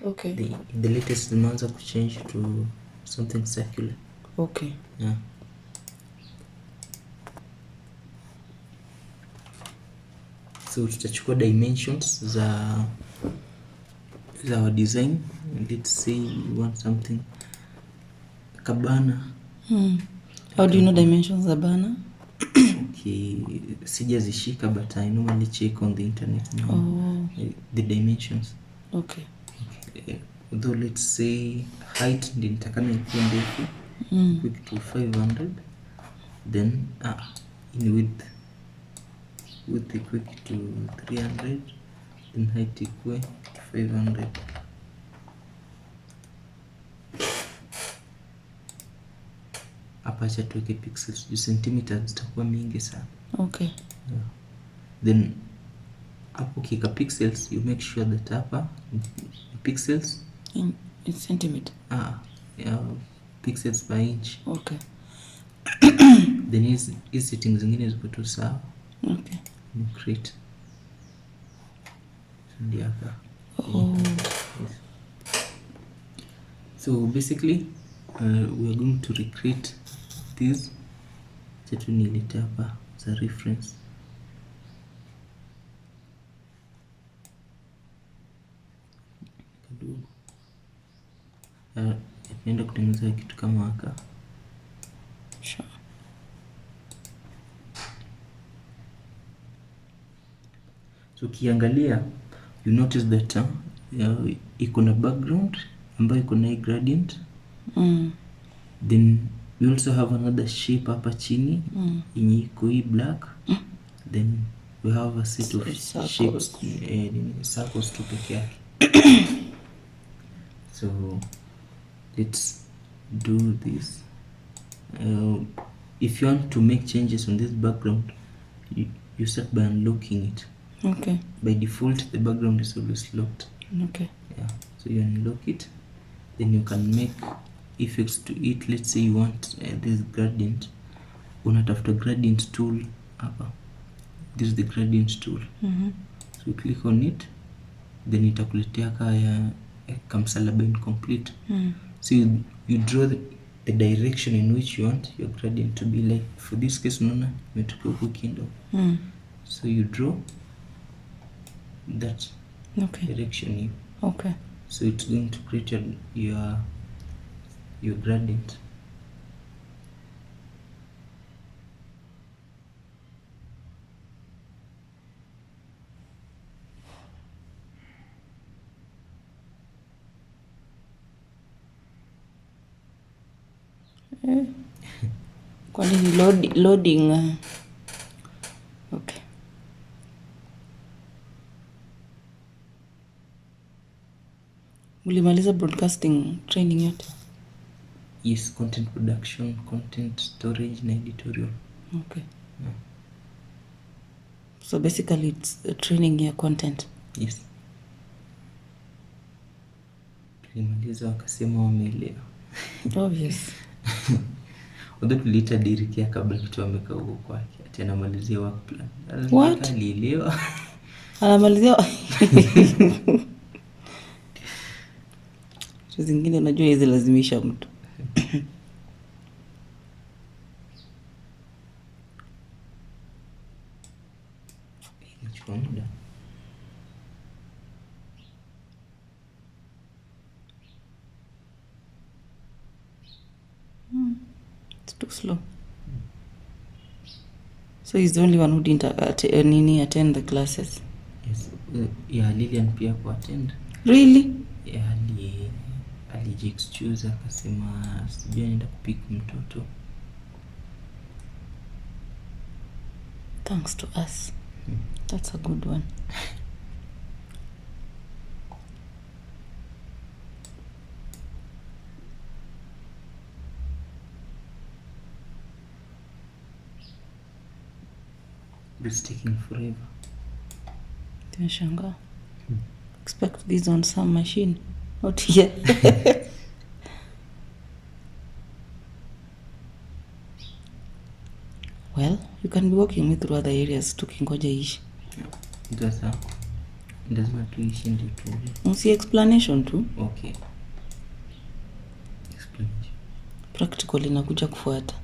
Okay. The latest zimeanza kuchange to something circular. Okay. Yeah. So tutachukua dimensions za our design. Let's say we want something kabana. How do you know dimensions za bana? Okay, sijazishika but I normally check on the internet now. The dimensions. Okay. Though let's say height ndio nitakana ikuwe ndefu, quick to 500, then in width quick to 300, then height ikuwe 500. Apacha tuweke pixels, centimeters zitakuwa mingi sana. Okay. Yeah. Then hapo kika pixels, you make sure that hapa pixels in centimeter. Yeah, pixels per inch. Okay. Then hizi settings zingine ziko tu sawa. Okay. Create. Ndio hapa. Yes. So basically we are going to recreate this. Chetu nileta hapa as a reference. Naenda kutengeneza kitu kama haka. Sure. So kiangalia, you notice that iko na background ambayo iko na gradient. Then we also have another shape hapa chini yenye iko hii black. Then we have a set of shapes, circles tu peke yake. So let's do this. If you want to make changes on this background, you start by unlocking it. Okay. By default, the background is always locked. Okay. Yeah. So you unlock it, then you can make effects to it. Let's say you want this gradient. Unatafuta gradient tool hapa. This is the gradient tool. So you click on it, then itakuletea kaya kamsalaba incomplete. So you draw the direction in which you want your gradient to be. Like for this case, unaona nimetoka huko kindo. So you draw that direction here. Okay. So it's going to create your gradient. Kwani ni loading? Okay. Ulimaliza broadcasting training yote? Yes, content production, content storage na editorial. Okay. Yeah. So basically it's a training ya content. Yes. Tulimaliza wakasema wameelewa. Obvious. Although tuliita Dirikia kabla kitu ameka huko kwake. Ati anamalizia work plan. What? Alielewa. Anamalizia zingine unajua hizi lazimisha mtu. Inachukua muda. It's too slow. So he's the only one who didn't attend the classes. Yes. Yeah, Lilian pia attend. Really? Yeah, alijiexcuse akasema sijui anaenda kupick mtoto. Thanks to us. That's a good one. It's taking forever. Tumeshangaa. Expect this on some machine, not here. Well, you can be working with through other areas tukingoja ishi. Sasa lazima tuishinde tu. Si explanation tu. Okay. Explanation. Practical inakuja kufuata.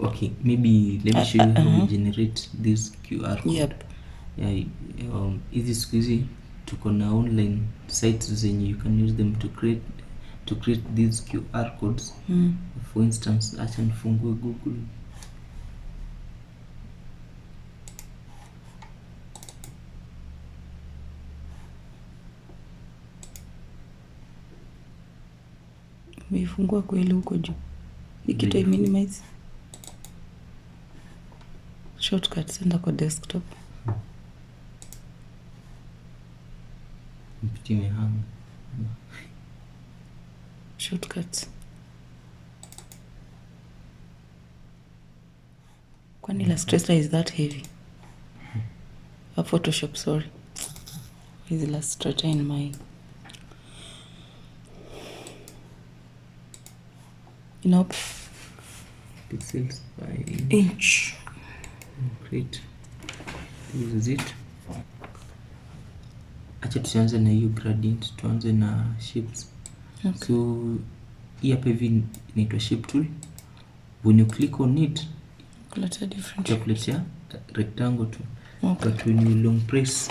Okay, maybe let me show you how we generate this QR code. Yep. Yeah, hizi siku hizi tuko na online sites zenye you can use them to create these QR codes. For instance, acha nifungue Google. Umeifungua kweli huko juu. Ikita minimize. Shortcuts enda kwa desktop. Mpitie hanga. Shortcuts. Kwani Illustrator is that heavy? Photoshop, sorry. Is Illustrator in my... Nope. Pixels by inch. Great. This is it. Acha tuanze na hiyo gradient, tuanze na shapes. Okay. So hii hapa hivi inaitwa shape tool. When you click on it, Kuleta different itakuletea rectangle tu. Okay. But when you long press,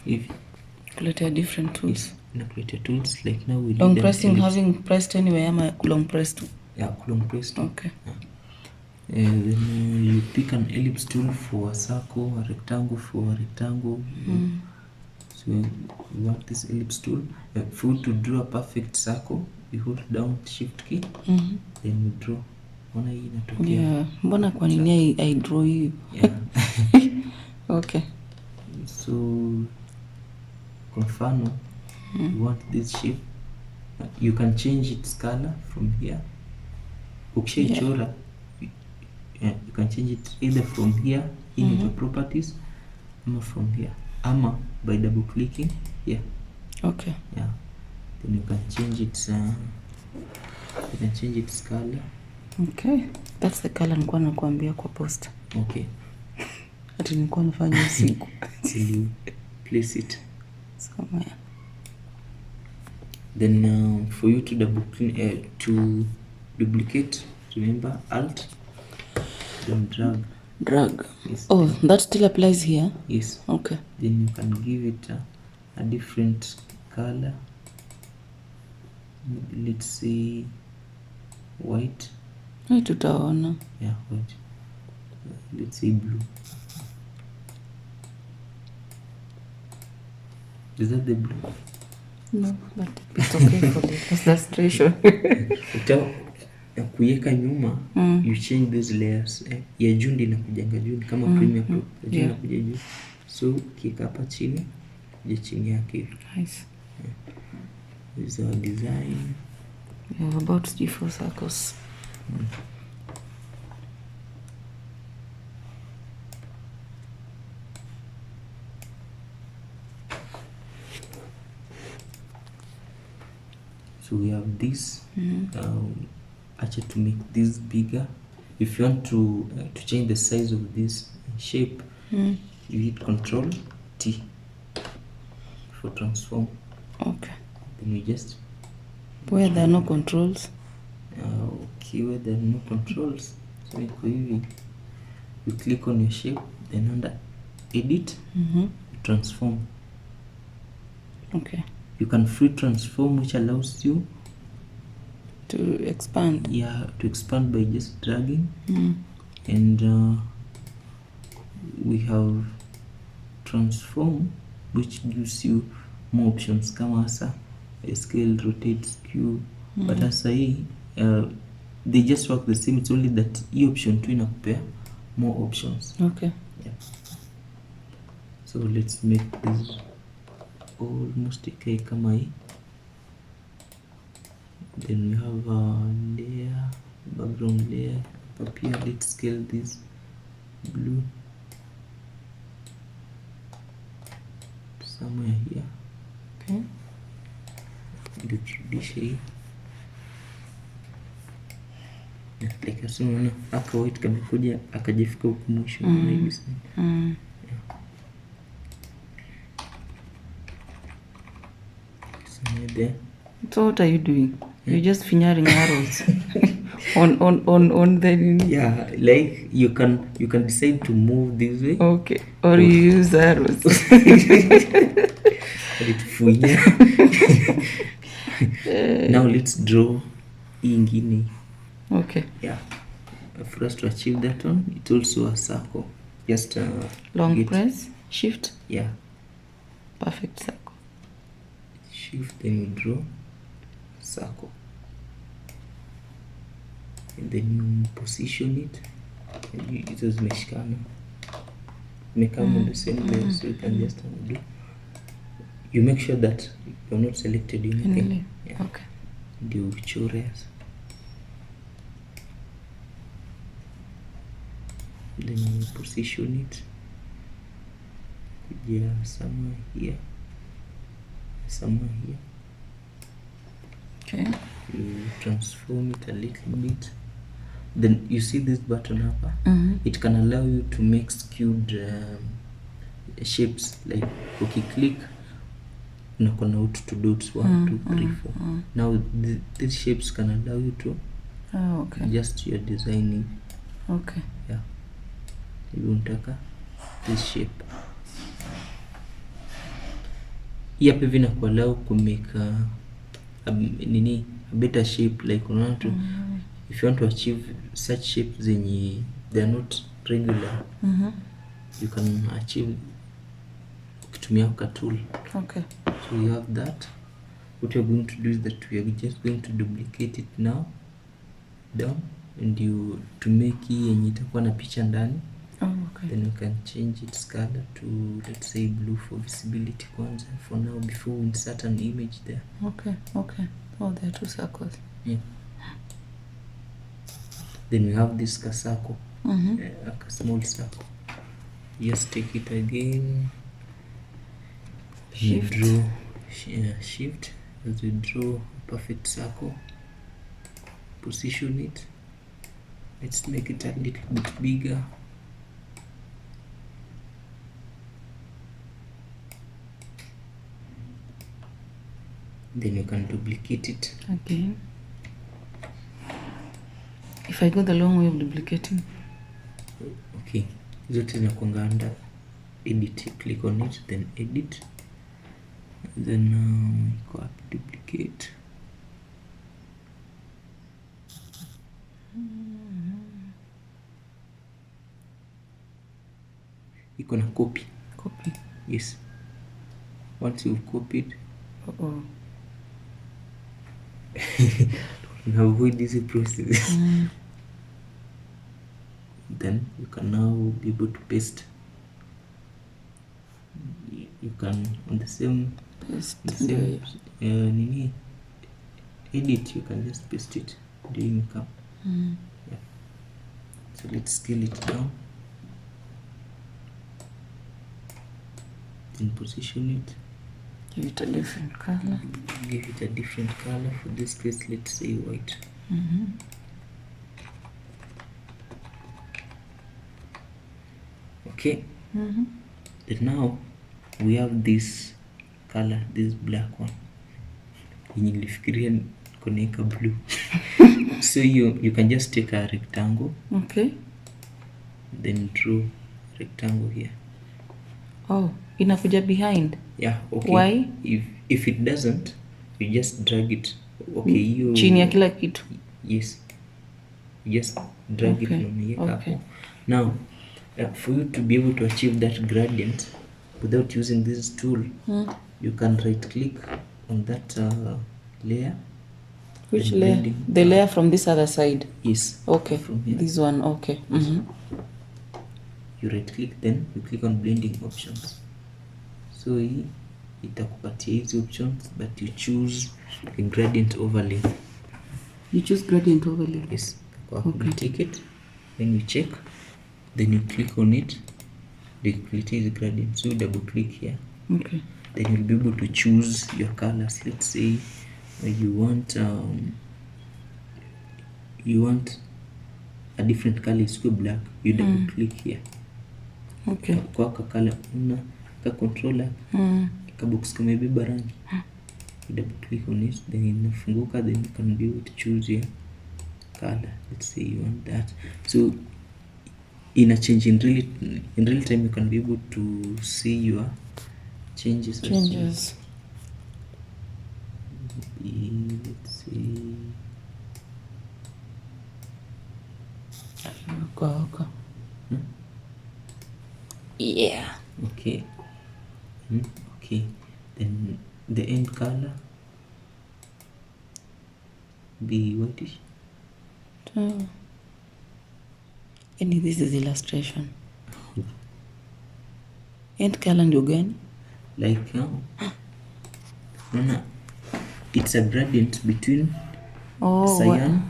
if kuleta different tools. Inakuletea tools like now we long pressing, having pressed anywhere ama long press tu. Yeah, long press tu. Okay. Then you pick an ellipse tool for a circle, a rectangle for a rectangle. So you want this ellipse tool. For you to draw a perfect circle, you hold down shift key, then you draw. Ona hii inatokea. Yeah, mbona kwa nini I draw you? Yeah. Okay. So kwa mfano, you want this shape. You can change its color from here. Ukishaichora, you can change it either from here in your properties, or from here, ama by double clicking here. Okay. Yeah. Then you can change its color. Okay. That's the color nilikuwa nakuambia kwa poster. Okay. Ati nilikuwa nafanya usiku. Till you place it somewhere. Then for you to to duplicate, remember Alt, then drag. Yes. Oh, that still applies here? Yes. Okay. Then you can give it a different color. Let's say white. Hii tutaona. Yeah, white. Let's say blue. Is that the blue? No, but it's okay for the illustration. Kuiweka nyuma, you change these layers. Ya juu ndio inakujanga juu kama Premiere Pro. Juu inakuja juu. So kika hapa chini, je chini yake hivi. Nice. This is our design. We have about 3-4 circles. So we have this. Actually, to make this bigger, if you want to change the size of this shape, you hit Control T for transform. Okay. Then you just where there are no controls. Okay, where there are no controls, so you click on your shape, then under Edit, Transform. Okay. You can free transform, which allows you to expand. Yeah, to expand by just dragging. And we have transform, which gives you more options. Kama asa scale, rotate, skew. But asa hii, they just work the same. It's only that hii option tu inakupea more options. Okay. Yeah. So let's make this almost okay kama hii. Then we have a layer, background layer. Up here, let's scale this blue somewhere here. Okay. Turudishe hii. like as unaona aka white kamekuja akajifika huku mwisho maybe there. So what are you doing? You're just fingering arrows on the yeah, like you can decide to move this way. Okay, or you use arrows. Now let's draw ingine. Okay. Yeah. For us to achieve that one, it's also a circle. Just long press, shift. Yeah. Perfect circle. Shift, then you draw circle. And then you position it. And it is meshikana. Make on the same way, so you can just do. You make sure that you're not selected anything. Yeah. Okay. Do chores. Then you position it. Yeah, somewhere here. Somewhere here. Okay. You transform it a little bit. Then you see this button up. It can allow you to make skewed shapes. Like okay, click. Unakona out to dots 1, 2, 3, 4. Now these shapes can allow you to just your designing. Okay. Yeah. You untaka this shape. Hapa hivi na kuallow ku make a better shape like unaona tu. If you want to achieve such shapes zenye they are not regular, you can achieve ukitumia ka tool. Okay. So you have that. What you're going to do is that we are just going to duplicate it now down, and you to make hii yenye itakuwa na picha ndani. Okay. Then you can change its color to, let's say, blue for visibility kwanza for now before we insert an image there. Okay. Okay. Oh, there are 2 circles. Yeah. Then we have this circle, a small circle. Just take it again. Shift. Draw. Shift as we draw a perfect circle. Position it. Let's make it a little bit bigger. Then you can duplicate it again. If I go the long way of duplicating. Okay. Zote zinakuanga under edit. Click on it, then edit. Then go up duplicate. You can copy. Copy. Yes. Once you've copied. Avoid this process. Then you can now be able to paste. You can on the same paste. Edit. You can just paste it. Doing makeup. Yeah. So let's scale it down. Then position it. Give it a different color. Give it a different color. For this case, let's say white. Okay. Then now we have this color, this black one. Nilifikiria kuweka blue. So you can just take a rectangle. Okay. Then draw rectangle here. Oh, inakuja behind. Yeah, okay. Why? If it doesn't, you just drag it. Okay, you chini ya kila kitu. Yes. You just drag it okay. Now, for you to be able to achieve that gradient without using this tool, you can right click on that layer. Which layer? The layer from this other side. Yes. Okay. This one. Okay. You right click, then you click on blending options. So itakupatia hizi options, but you choose a gradient overlay. You choose gradient overlay. Yes. Okay. Take it, then you check, then you click on it. It is gradient. So you double click here. Okay. Then you'll be able to choose your colors. Let's say you want a different color isikuwe black, you double click here. Okay. Kwa color una ka controller ka box kama imebeba rangi, you double click on it, then inafunguka, then you can be able to choose your color. Let's say you want that, so in a change in real time you can be able to see your changes. Changes. Let's see. Okay. Yeah. Okay. Okay. Then the end color be whitish. And this is illustration. End color ndio gani? Like it's a gradient between cyan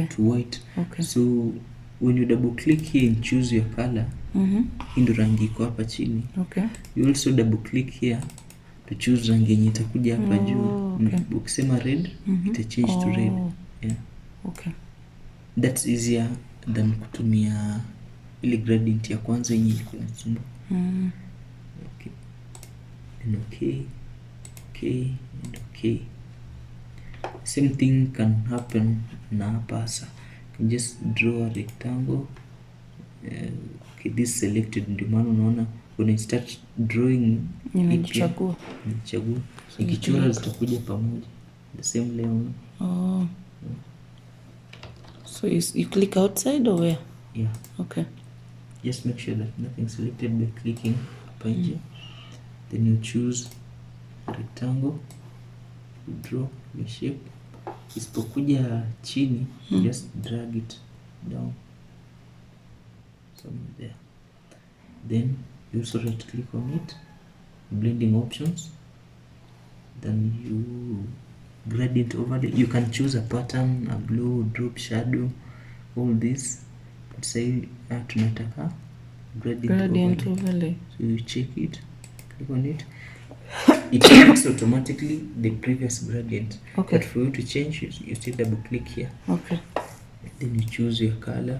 to white. Okay. So when you double click here and choose your color, ndio rangi iko hapa chini. Okay. You also double click here to choose rangi yenye itakuja hapa juu. Okay. Ukisema red, ita change to red. Yeah. Okay. That's easier than kutumia ile gradient ya kwanza yenye ilikuwa inasumbua. Okay. And okay. Okay. And okay. Same thing can happen na hapa sasa. Can just draw a rectangle. Okay, this selected, ndio maana unaona when I start drawing nimechagua. Ikichora zitakuja pamoja the same layer. So you click outside or where? Yeah. Okay. Just make sure that nothing selected by clicking hapa nje. Then you choose rectangle, you draw the shape. Isipokuja chini, just drag it down somewhere there. Then you also right click on it, blending options. Then you gradient overlay. You can choose a pattern, a blue, drop shadow, all this. Let's say tunataka gradient overlay. So you check it, click on it. It changes automatically the previous gradient. Okay. But for you to change it, you still double click here. Okay. Then you choose your color.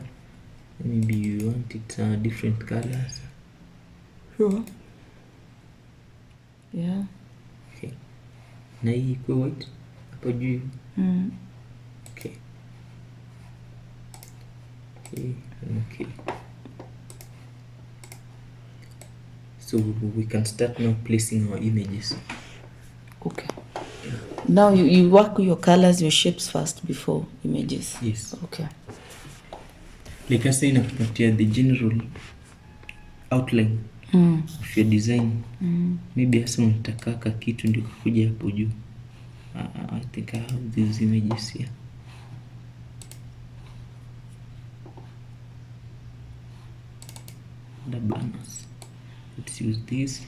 Maybe you want it different colors. Sure. Yeah. Okay. Na hii iko white hapo juu. Okay. Okay. Okay. So we can start now placing our images. Okay. Yeah. Now you work with your colors, your shapes first before images. Yes. Okay. Like I say, inakupatia the general outline of your design. Maybe hasa unataka kitu ndio kukuja hapo juu. I think I have these images here. The banners. Let's use this.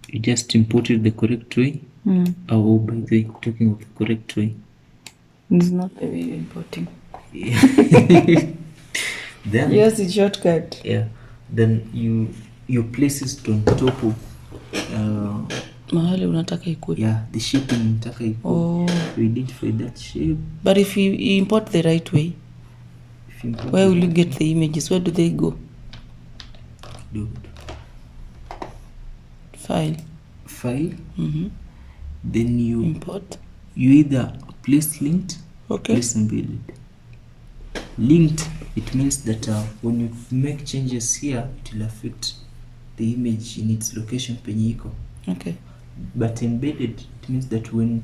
You just imported the correct way. Oh, by the way, talking of the correct way. It's not the way you're importing. Yeah. Then, yes, it's shortcut. Yeah. Then you place it on top of mahali unataka ikue. Yeah, the shape unataka ikue. You identify that shape. But if you import the right way, where will you get the images? Where do they go? Good. File. Then you import. You either place linked or Okay. place embedded. Linked, it means that when you make changes here, it will affect the image in its location penye iko. Okay. But embedded, it means that when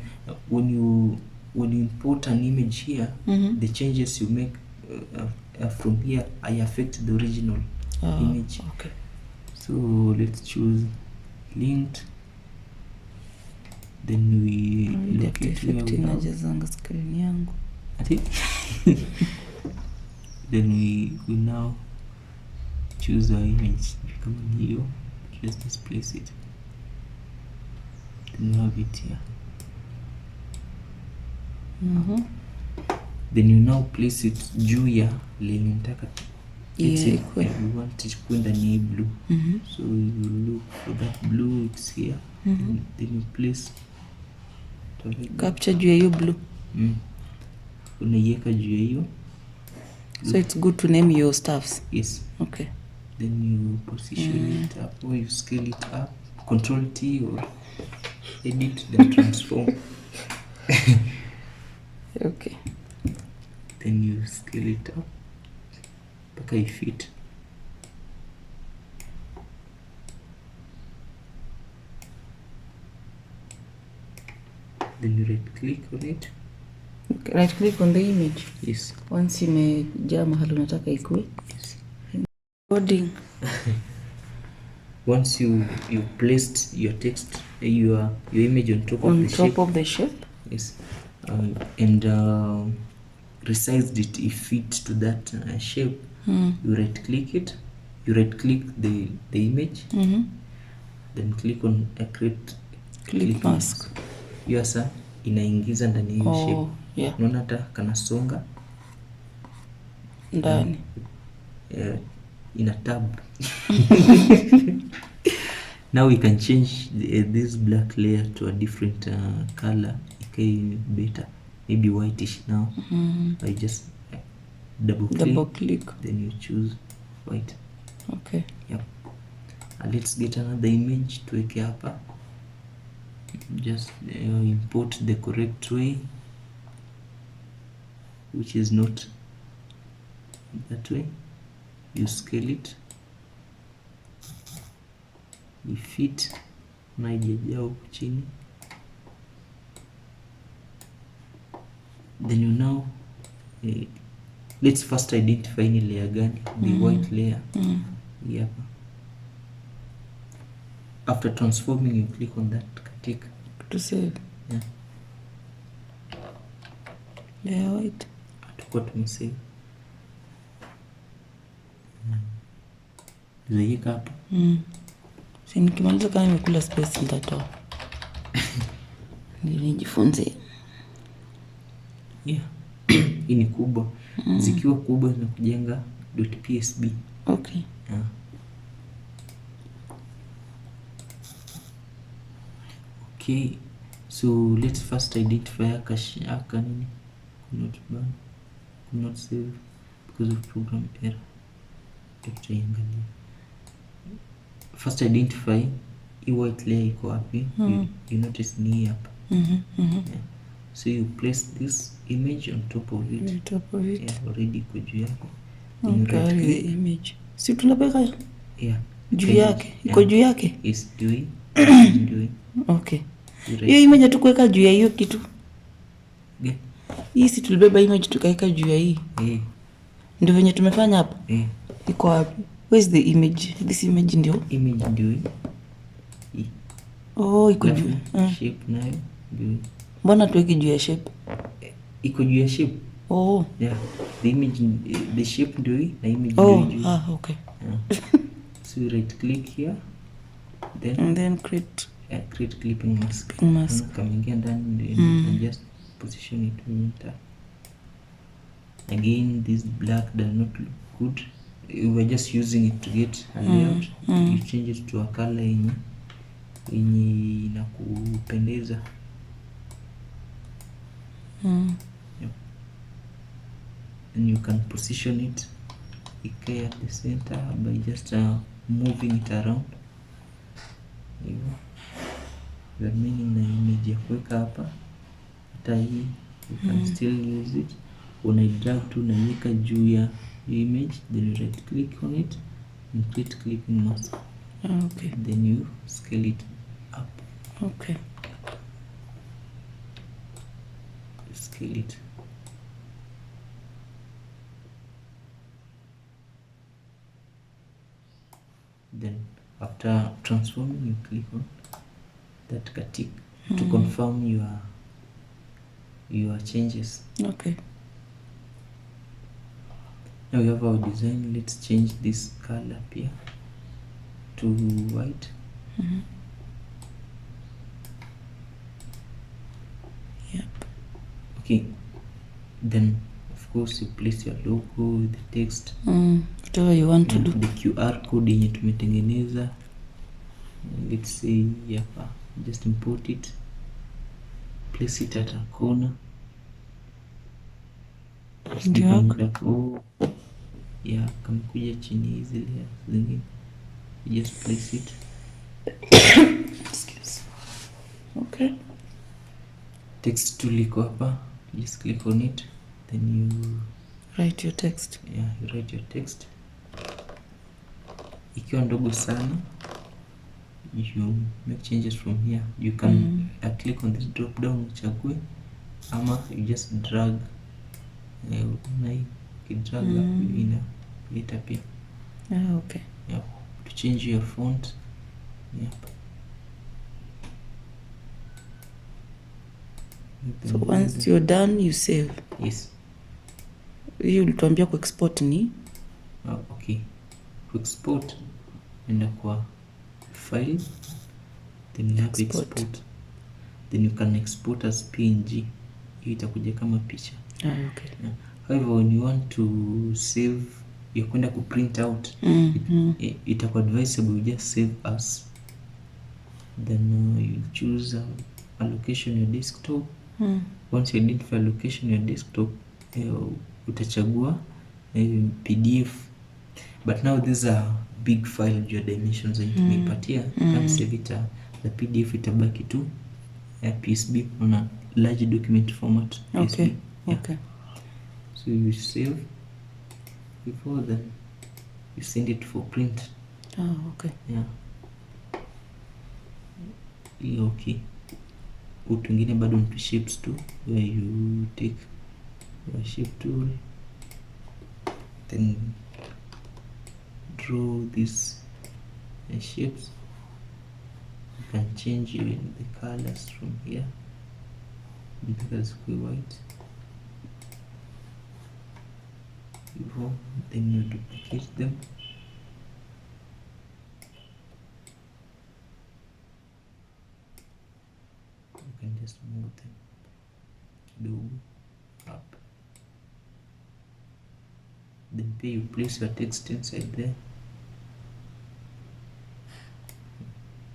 you import an image here, the changes you make from here, I affect the original image. Okay. So let's choose linked. Then we locate where we have. Screen yangu. Then we now choose our image. Come on here. Let's just place it. Then we have it here. Then you now place it juu ya lenye unataka. We want it kuwe ndani ya blue. So you look for that blue, it's here. Then you place capture juu ya hiyo blue. Unaiweka juu ya hiyo. So it's good to name your stuffs. Yes. Okay. Then you position it up, or you scale it up. Control T or edit, then transform. Okay. Then you scale it up mpaka ifit. Then you right click on it. Okay, right click on the image. Yes. Once imejaa mahali unataka ikue. Yes. Coding. Once you placed your text, your image on top of the shape. On top of the shape. Yes. And resized it if it to that shape. You right click it. You right click the image. Then click on create clip mask. Hiyo sasa inaingiza ndani hiyo shape. Yeah. Unaona hata kanasonga ndani. In a tab. Now we can change this black layer to a different color. Okay, better. Maybe whitish now. I just double click. Then you choose white. Okay. Yep. Let's get another image tuweke hapa. Just import the correct way, which is not that way. You scale it, you fit na ijajaa huku chini. Then you now let's first identify ni layer gani. The white layer. Yep. After transforming, you click on that tick to save. Yeah. Layer white. Tukua tumesave. Zaiweka hapo. Si nikimaliza kama nimekula space nitatoa. Nijifunze. Yeah. Hii ni kubwa. Zikiwa kubwa zinakujenga .psb. Okay. Yeah. Okay. So let's first identify aka nini. Could not save because of program error. Tutaangalia. First identify hii white layer iko wapi. You notice ni hapa. Yeah. So you place this image on top of it. On top of it. Yeah, already iko juu yake. Okay, the image. Si tunapeka yeah. Juu yake. Iko juu yake? Yes, juu. Okay. Hiyo image tukuweka juu ya hiyo kitu. Yeah. Hii si tulibeba image tukaweka juu ya hii. Ndio venye tumefanya hapa. Iko wapi? Where is the image? This image ndio. Image ndio hii. Iko juu. Shape nayo ndio. Mbona tuweke juu ya shape? Iko juu ya shape. Yeah. The image, the shape ndio hii na image ndio juu. Okay. Yeah. So you right click here. Then create clipping mask. Kamaingia ndani and just position it in. Again, this black does not look good. We were just using it to get a layout. You change it to a color yenye inakupendeza. Yep. And you can position it ikae at the center by just moving it around. You are meaning na image ya kuweka hapa. Hata hii you can still use it. Una drag tu na nika juu ya image, then you right click on it and create clipping mask. Okay. Then you scale it up. Okay. Scale it. Then after transforming, you click on that tick to confirm your changes. Okay. Now we have our design. Let's change this color here to white. Yep. Okay. Then of course you place your logo, the text, whatever you want to do. The QR code yenye tumetengeneza. Let's say hapa, just import it, place it at a corner. Ndio. Yeah, kama kuja chini hizi layers zingine. You just place it. Excuse. Okay. Text tool iko hapa. You just click on it. Then you write your text. Yeah, you write your text. Ikiwa ndogo sana, you make changes from here. You can click on this drop down uchague, ama you just drag drag ina pia. Okay. Yeah. To change your font. Yep. So once you're done, you save. Yes. You ulituambia ku export ni? Okay. To export, enda kwa file, then you have export. Then you can export as PNG. Hiyo itakuja kama picha. Okay. Yeah. However, when you want to save, you kwenda ku print out, itakuwa advisable you just save as. Then you choose a location your desktop. Once you identify location your desktop, utachagua PDF. But now these are big file, your dimensions and tumeipatia. Can save it the PDF itabaki tu PSB on a large document format. PSB. Okay. Yeah. Okay. So you save before then you send it for print. Okay. Yeah. Okay. Utungine bado ni shapes too, where you take your shape tool, then draw these shapes. You can change even the colors from here because we white. Then you duplicate them. You can just move them up. Then you place your text inside there.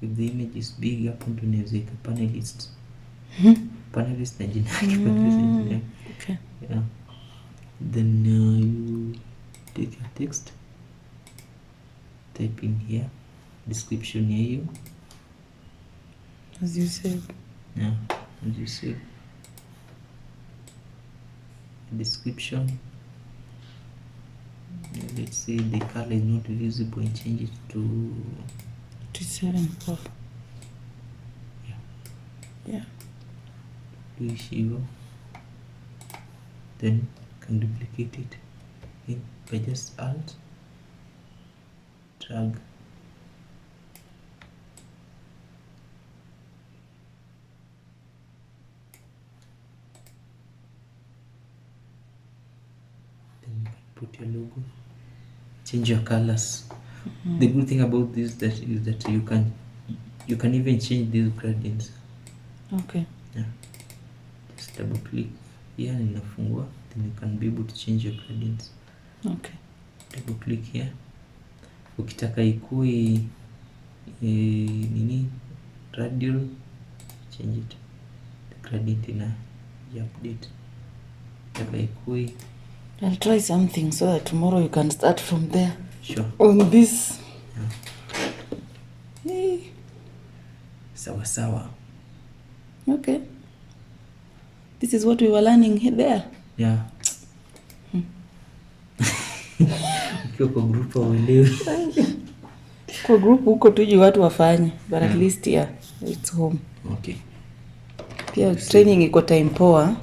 If the image is big, hapo ndo unaweza ika panelist. Panelist na jina yake. Okay. Yeah. Then you take your text, type in here description here. As you said. Yeah, as you say. Description. Let's say the color is not visible and change it to 7. Yeah. Do hivyo. Then can duplicate it by just alt drag. Then you can put your logo, change your colors. The good thing about this is that you can even change these gradients. Okay. Yeah. Just double click here and inafungua, then you can be able to change your gradients. Okay. Double click here. Ukitaka ikue nini radial, change it. The gradient ina update. Ukitaka ikue, I'll try something so that tomorrow you can start from there. sure. On this. Yeah. Hey. Sawa. Okay. This is what we were learning there. Yeah. Ukiwa kwa group uelewe. Kwa group huko tuji watu wafanye, but at least yeah, it's home. Okay. Pia training iko time poa.